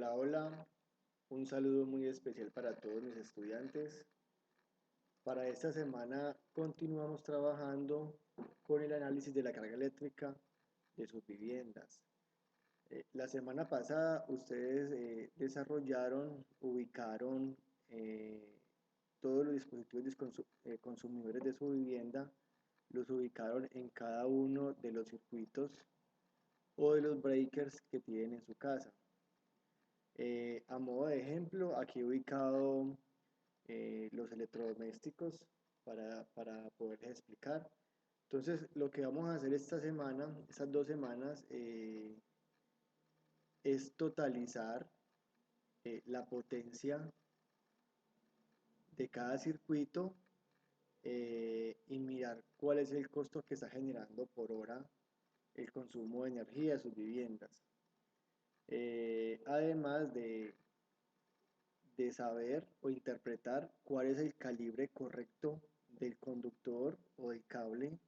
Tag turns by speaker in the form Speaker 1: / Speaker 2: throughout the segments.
Speaker 1: Hola, hola, un saludo muy especial para todos mis estudiantes. Para esta semana continuamos trabajando con el análisis de la carga eléctrica de sus viviendas. La semana pasada ustedes ubicaron todos los dispositivos consumidores de su vivienda, los ubicaron en cada uno de los circuitos o de los breakers que tienen en su casa. A modo de ejemplo, aquí he ubicado los electrodomésticos para poderles explicar. Entonces, lo que vamos a hacer esta semana, estas 2 semanas, es totalizar la potencia de cada circuito y mirar cuál es el costo que está generando por hora el consumo de energía de sus viviendas. Además de saber o interpretar cuál es el calibre correcto del conductor o del cable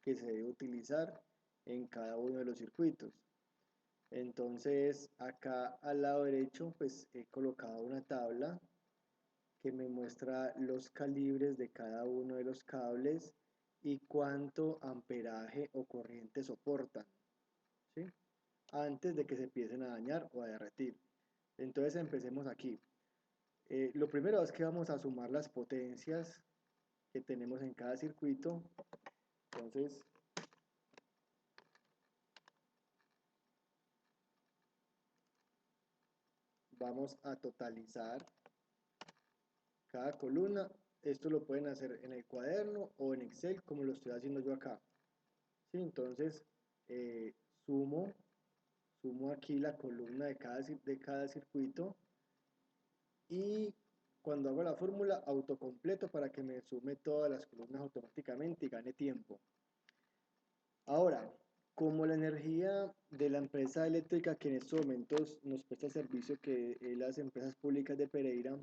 Speaker 1: que se debe utilizar en cada uno de los circuitos. Entonces acá al lado derecho pues he colocado una tabla que me muestra los calibres de cada uno de los cables y cuánto amperaje o corriente soportan, ¿sí? Antes de que se empiecen a dañar o a derretir. Entonces empecemos aquí. Lo primero es que vamos a sumar las potencias que tenemos en cada circuito. Entonces, vamos a totalizar cada columna. Esto lo pueden hacer en el cuaderno o en Excel, como lo estoy haciendo yo acá. ¿Sí? Entonces, sumo aquí la columna de cada circuito y cuando hago la fórmula autocompleto para que me sume todas las columnas automáticamente y gane tiempo. Ahora, como la energía de la empresa eléctrica que en estos momentos nos presta servicio, que es las empresas públicas de Pereira,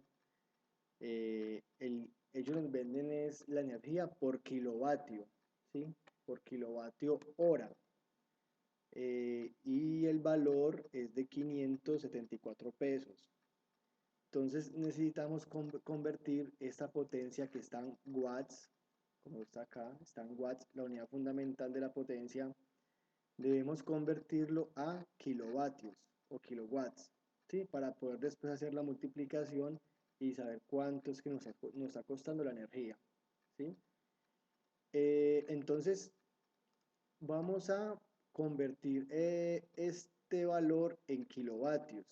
Speaker 1: ellos nos venden es la energía por kilovatio, ¿sí? Por kilovatio hora. Y el valor es de 574 pesos. Entonces necesitamos convertir esta potencia que está en watts, como está acá, está en watts, la unidad fundamental de la potencia, debemos convertirlo a kilovatios o kilowatts, ¿sí? Para poder después hacer la multiplicación y saber cuánto es que nos está costando la energía, ¿sí? Entonces vamos a convertir este valor en kilovatios.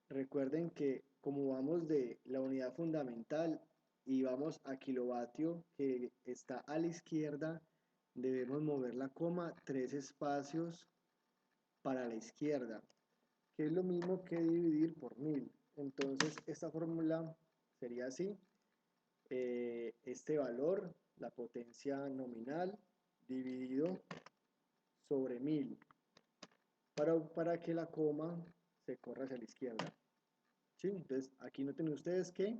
Speaker 1: Recuerden que como vamos de la unidad fundamental y vamos a kilovatio que está a la izquierda, debemos mover la coma 3 espacios para la izquierda, que es lo mismo que dividir por 1000. Entonces esta fórmula sería así: este valor, la potencia nominal, dividido sobre 1000, para que la coma se corra hacia la izquierda. ¿Sí? Entonces aquí noten ustedes que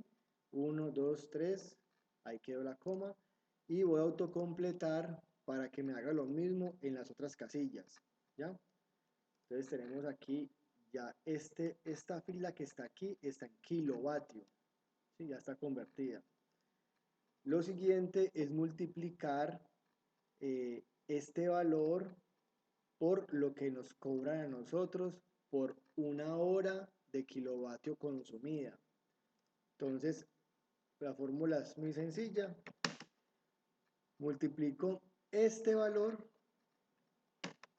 Speaker 1: 1, 2, 3, ahí quedó la coma, y voy a autocompletar para que me haga lo mismo en las otras casillas, ¿ya? Entonces tenemos aquí ya esta fila que está aquí está en kilovatio, ¿sí? Ya está convertida. Lo siguiente es multiplicar este valor por lo que nos cobran a nosotros por una hora de kilovatio consumida. Entonces, la fórmula es muy sencilla. Multiplico este valor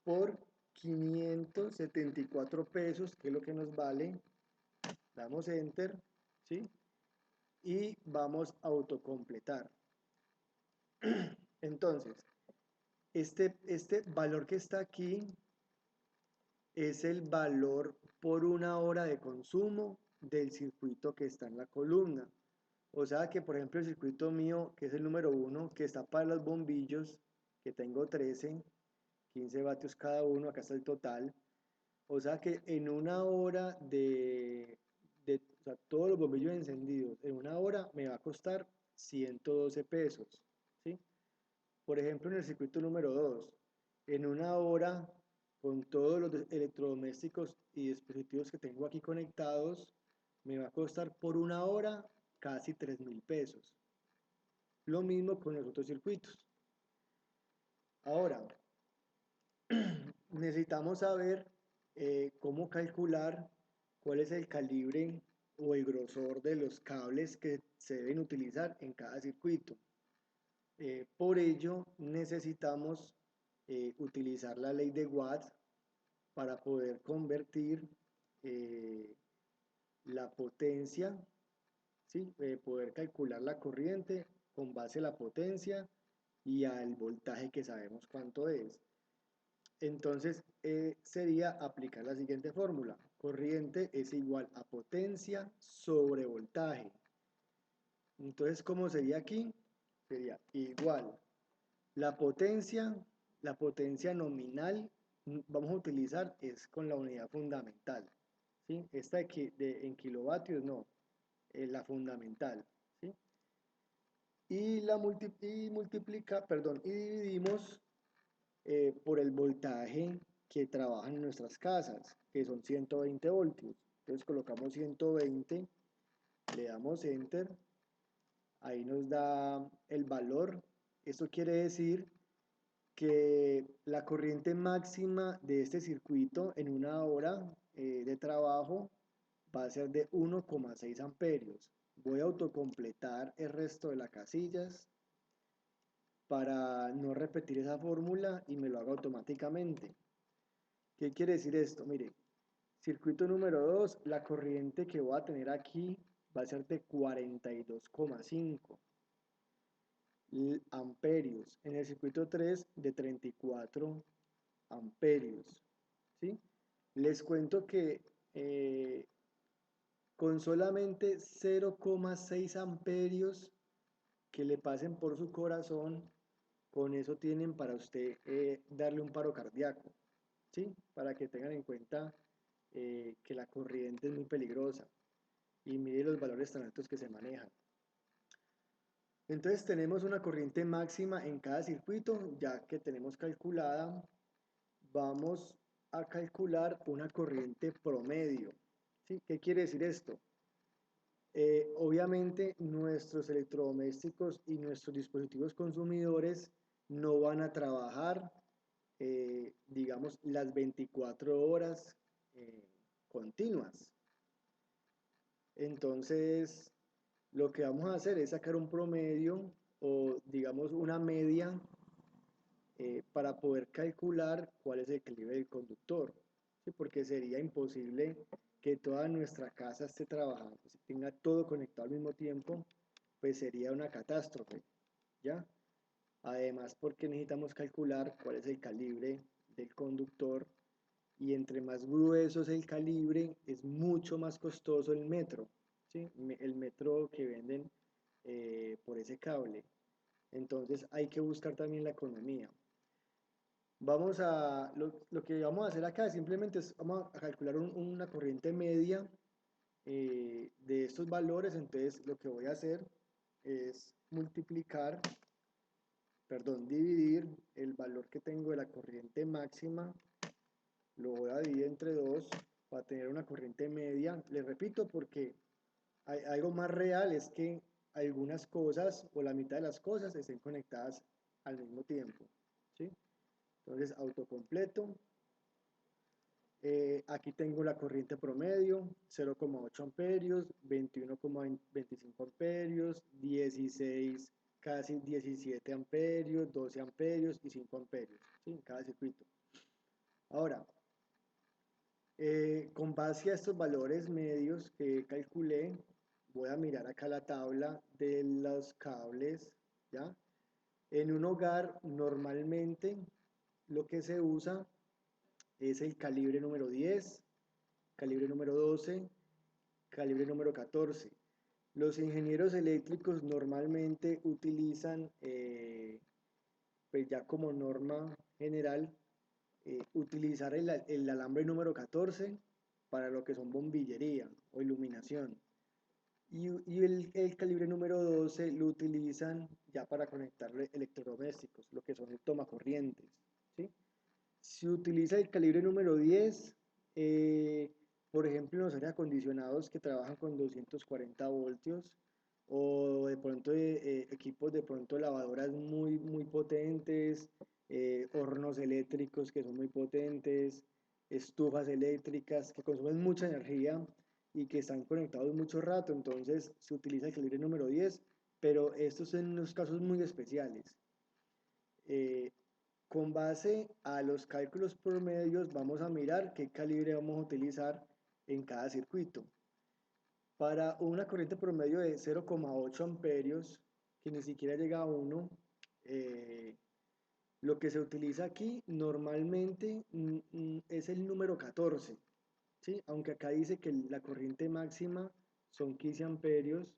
Speaker 1: por 574 pesos, que es lo que nos vale. Damos Enter, ¿sí? Y vamos a autocompletar. Entonces, este valor que está aquí es el valor por una hora de consumo del circuito que está en la columna. O sea que, por ejemplo, el circuito mío, que es el número 1, que está para los bombillos, que tengo 13, 15 vatios cada uno, acá está el total. O sea que en una hora o sea, todos los bombillos encendidos, en una hora me va a costar 112 pesos, ¿sí? Por ejemplo, en el circuito número 2, en una hora con todos los electrodomésticos y dispositivos que tengo aquí conectados, me va a costar por una hora casi 3.000 pesos. Lo mismo con los otros circuitos. Ahora, necesitamos saber cómo calcular cuál es el calibre o el grosor de los cables que se deben utilizar en cada circuito. Por ello, necesitamos utilizar la ley de Watt para poder convertir eh, la potencia, ¿sí? Poder calcular la corriente con base a la potencia y al voltaje que sabemos cuánto es. Entonces sería aplicar la siguiente fórmula. Corriente es igual a potencia sobre voltaje. Entonces, ¿cómo sería aquí? Sería igual la potencia nominal, vamos a utilizar es con la unidad fundamental, ¿sí? Esta en kilovatios no, la fundamental, ¿sí? Y dividimos por el voltaje que trabajan en nuestras casas, que son 120 voltios. Entonces colocamos 120, le damos enter, ahí nos da el valor. Esto quiere decir que la corriente máxima de este circuito en una hora de trabajo va a ser de 1,6 amperios. Voy a autocompletar el resto de las casillas para no repetir esa fórmula y me lo haga automáticamente. ¿Qué quiere decir esto? Mire, circuito número 2, la corriente que voy a tener aquí va a ser de 42,5 amperios. En el circuito 3 de 34 amperios. ¿Sí? Les cuento que con solamente 0,6 amperios que le pasen por su corazón, con eso tienen para usted darle un paro cardíaco, ¿sí? Para que tengan en cuenta que la corriente es muy peligrosa y mire los valores tan altos que se manejan. Entonces tenemos una corriente máxima en cada circuito, ya que tenemos calculada, vamos a calcular una corriente promedio. ¿Sí? ¿Qué quiere decir esto? Obviamente nuestros electrodomésticos y nuestros dispositivos consumidores no van a trabajar, digamos, las 24 horas continuas. Entonces, lo que vamos a hacer es sacar un promedio o, digamos, una media para poder calcular cuál es el calibre del conductor, ¿sí? Porque sería imposible que toda nuestra casa esté trabajando, si tenga todo conectado al mismo tiempo, pues sería una catástrofe, ¿ya? Además, porque necesitamos calcular cuál es el calibre del conductor y entre más grueso es el calibre, es mucho más costoso el metro, ¿sí? El metro que venden por ese cable. Entonces hay que buscar también la economía. Lo que vamos a hacer acá simplemente es, vamos a calcular una corriente media de estos valores. Entonces lo que voy a hacer es dividir el valor que tengo de la corriente máxima, lo voy a dividir entre 2 para tener una corriente media. Les repito porque hay algo más real es que algunas cosas o la mitad de las cosas estén conectadas al mismo tiempo, ¿sí? Entonces autocompleto. Aquí tengo la corriente promedio, 0,8 amperios, 21,25 amperios, 16, casi 17 amperios, 12 amperios y 5 amperios, ¿sí? En cada circuito. Ahora, con base a estos valores medios que calculé, voy a mirar acá la tabla de los cables, ¿ya? En un hogar normalmente lo que se usa es el calibre número 10, calibre número 12, calibre número 14. Los ingenieros eléctricos normalmente utilizan, pues ya como norma general, utilizar el alambre número 14 para lo que son bombillería o iluminación. Y el calibre número 12 lo utilizan ya para conectarle electrodomésticos, lo que son el tomacorrientes, ¿sí? Se utiliza el calibre número 10, por ejemplo, en los aires acondicionados que trabajan con 240 voltios, o de pronto equipos de pronto lavadoras muy potentes, hornos eléctricos que son muy potentes, estufas eléctricas que consumen mucha energía y que están conectados mucho rato, entonces se utiliza el calibre número 10, pero estos son unos casos muy especiales. Eh, con base a los cálculos promedios vamos a mirar qué calibre vamos a utilizar en cada circuito. Para una corriente promedio de 0,8 amperios, que ni siquiera llega a 1, lo que se utiliza aquí normalmente es el número 14, ¿sí? Aunque acá dice que la corriente máxima son 15 amperios,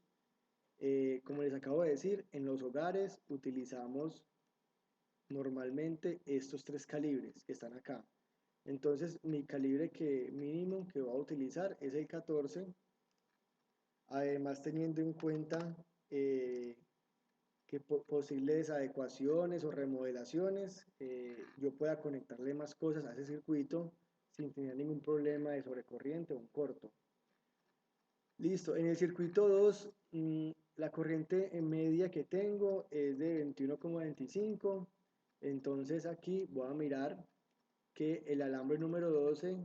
Speaker 1: como les acabo de decir, en los hogares utilizamos normalmente estos tres calibres que están acá. Entonces mi calibre mínimo que voy a utilizar es el 14, además teniendo en cuenta que posibles adecuaciones o remodelaciones, yo pueda conectarle más cosas a ese circuito sin tener ningún problema de sobrecorriente o un corto. Listo, en el circuito 2, la corriente en media que tengo es de 21,25, entonces aquí voy a mirar que el alambre número 12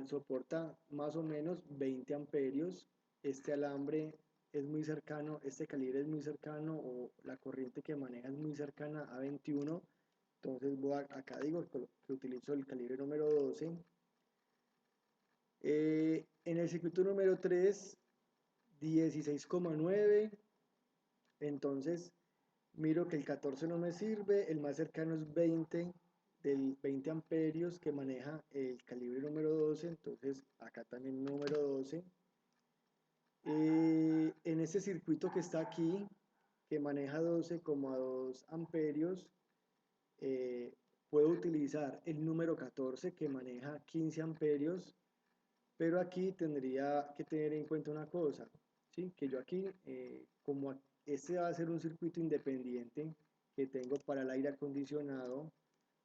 Speaker 1: soporta más o menos 20 amperios. Este alambre es muy cercano, este calibre es muy cercano, o la corriente que maneja es muy cercana a 21. Entonces acá digo que utilizo el calibre número 12. En el circuito número 3, 16,9. Entonces miro que el 14 no me sirve, el más cercano es 20, del 20 amperios que maneja el calibre número 12, entonces acá también número 12. En este circuito que está aquí, que maneja 12,2 amperios, eh, puedo utilizar el número 14 que maneja 15 amperios, pero aquí tendría que tener en cuenta una cosa, ¿sí? Que yo aquí, como este va a ser un circuito independiente que tengo para el aire acondicionado,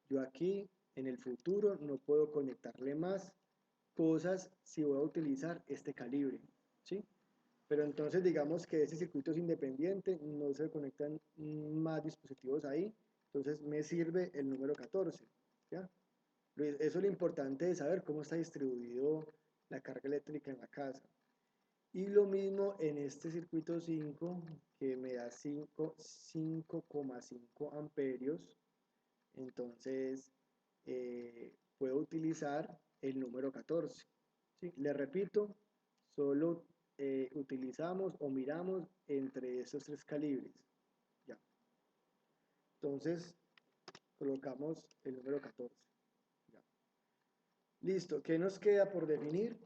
Speaker 1: yo aquí en el futuro no puedo conectarle más cosas si voy a utilizar este calibre, ¿sí? Pero entonces digamos que ese circuito es independiente, no se conectan más dispositivos ahí, entonces me sirve el número 14, ¿ya? Eso es lo importante de saber cómo está distribuido la carga eléctrica en la casa. Y lo mismo en este circuito 5 que me da 5,5 amperios, entonces puedo utilizar el número 14. ¿Sí? Le repito, solo utilizamos o miramos entre estos tres calibres. Ya. Entonces colocamos el número 14. Ya. Listo, ¿qué nos queda por definir?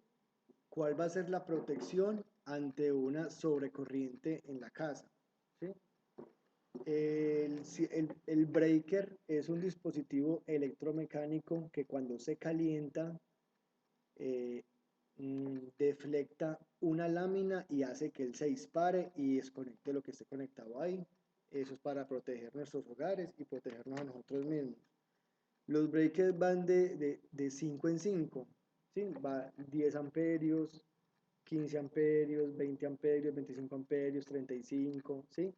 Speaker 1: ¿Cuál va a ser la protección ante una sobrecorriente en la casa? ¿Sí? El breaker es un dispositivo electromecánico que cuando se calienta eh, deflecta una lámina y hace que él se dispare y desconecte lo que esté conectado ahí. Eso es para proteger nuestros hogares y protegernos a nosotros mismos. Los breakers van de 5 en 5, ¿sí? Va 10 amperios, 15 amperios, 20 amperios, 25 amperios, 35, ¿sí?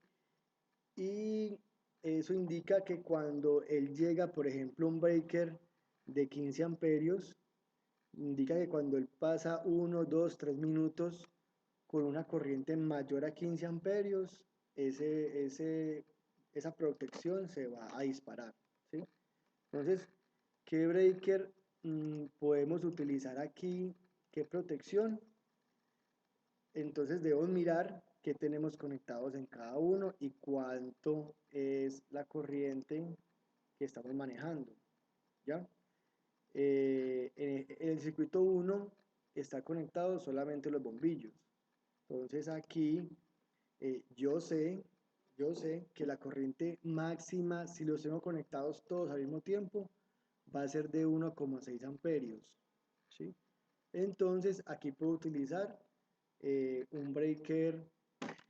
Speaker 1: Y eso indica que cuando él llega, por ejemplo, un breaker de 15 amperios, indica que cuando él pasa 1, 2, 3 minutos con una corriente mayor a 15 amperios, esa protección se va a disparar, ¿sí? Entonces, ¿qué breaker podemos utilizar aquí? ¿Qué protección? Entonces debemos mirar qué tenemos conectados en cada uno y cuánto es la corriente que estamos manejando, ¿ya? En el circuito 1 está conectado solamente los bombillos. Entonces aquí yo sé que la corriente máxima, si los tengo conectados todos al mismo tiempo, va a ser de 1,6 amperios, ¿sí? Entonces aquí puedo utilizar un breaker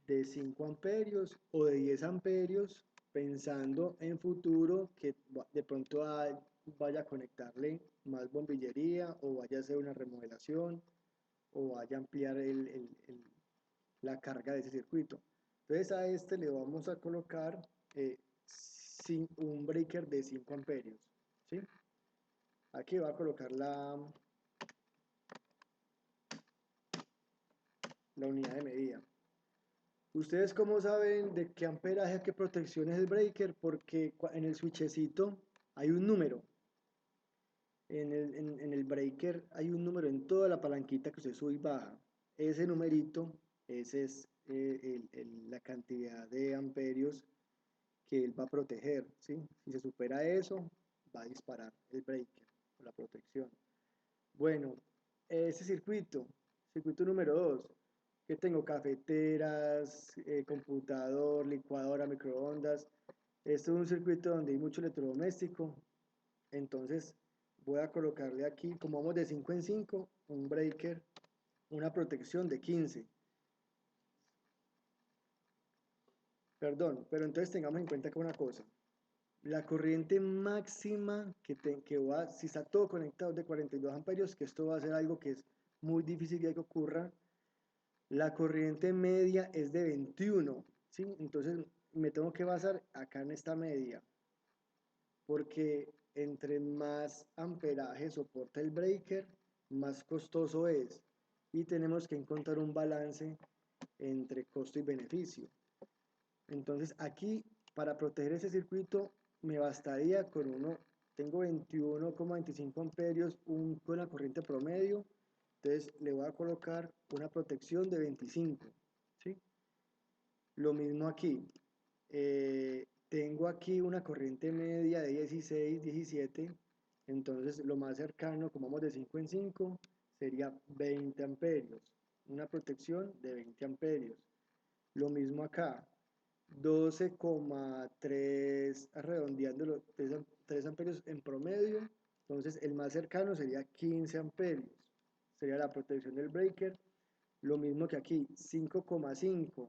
Speaker 1: de 5 amperios o de 10 amperios, pensando en futuro que de pronto vaya a conectarle más bombillería o vaya a hacer una remodelación o vaya a ampliar la carga de ese circuito. Entonces a este le vamos a colocar un breaker de 5 amperios. ¿Sí? Aquí va a colocar la unidad de medida. ¿Ustedes cómo saben de qué amperaje, qué protección es el breaker? Porque en el switchecito hay un número. En el breaker hay un número en toda la palanquita que usted sube y baja. Ese numerito, ese es la cantidad de amperios que él va a proteger, ¿sí? Si se supera eso, va a disparar el breaker, la protección. Bueno, ese circuito número 2, que tengo cafeteras, computador, licuadora, microondas. Esto es un circuito donde hay mucho electrodoméstico, entonces voy a colocarle aquí, como vamos de 5 en 5, un breaker, una protección de 15. Perdón, pero entonces tengamos en cuenta que una cosa, la corriente máxima que va, si está todo conectado de 42 amperios, que esto va a ser algo que es muy difícil de que ocurra, la corriente media es de 21, ¿sí? Entonces me tengo que basar acá en esta media, porque entre más amperaje soporta el breaker, más costoso es. Y tenemos que encontrar un balance entre costo y beneficio. Entonces aquí, para proteger ese circuito, me bastaría con uno, tengo 21,25 amperios, con la corriente promedio, entonces le voy a colocar una protección de 25, ¿sí? Lo mismo aquí, tengo aquí una corriente media de 16, 17, entonces lo más cercano, como vamos de 5 en 5, sería 20 amperios, una protección de 20 amperios. Lo mismo acá, 12,3 redondeándolo, 3 amperios en promedio, entonces el más cercano sería 15 amperios, sería la protección del breaker. Lo mismo que aquí, 5,5.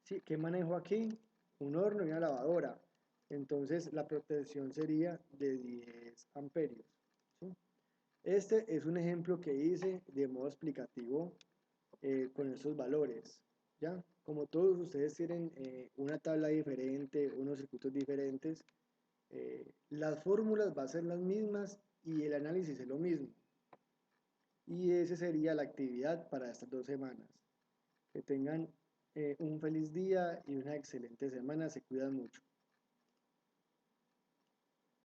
Speaker 1: ¿Sí? ¿Qué manejo aquí? Un horno y una lavadora, entonces la protección sería de 10 amperios. ¿Sí? Este es un ejemplo que hice de modo explicativo con estos valores. ¿Ya? Como todos ustedes tienen una tabla diferente, unos circuitos diferentes, las fórmulas van a ser las mismas y el análisis es lo mismo. Y esa sería la actividad para estas 2 semanas. Que tengan un feliz día y una excelente semana. Se cuidan mucho.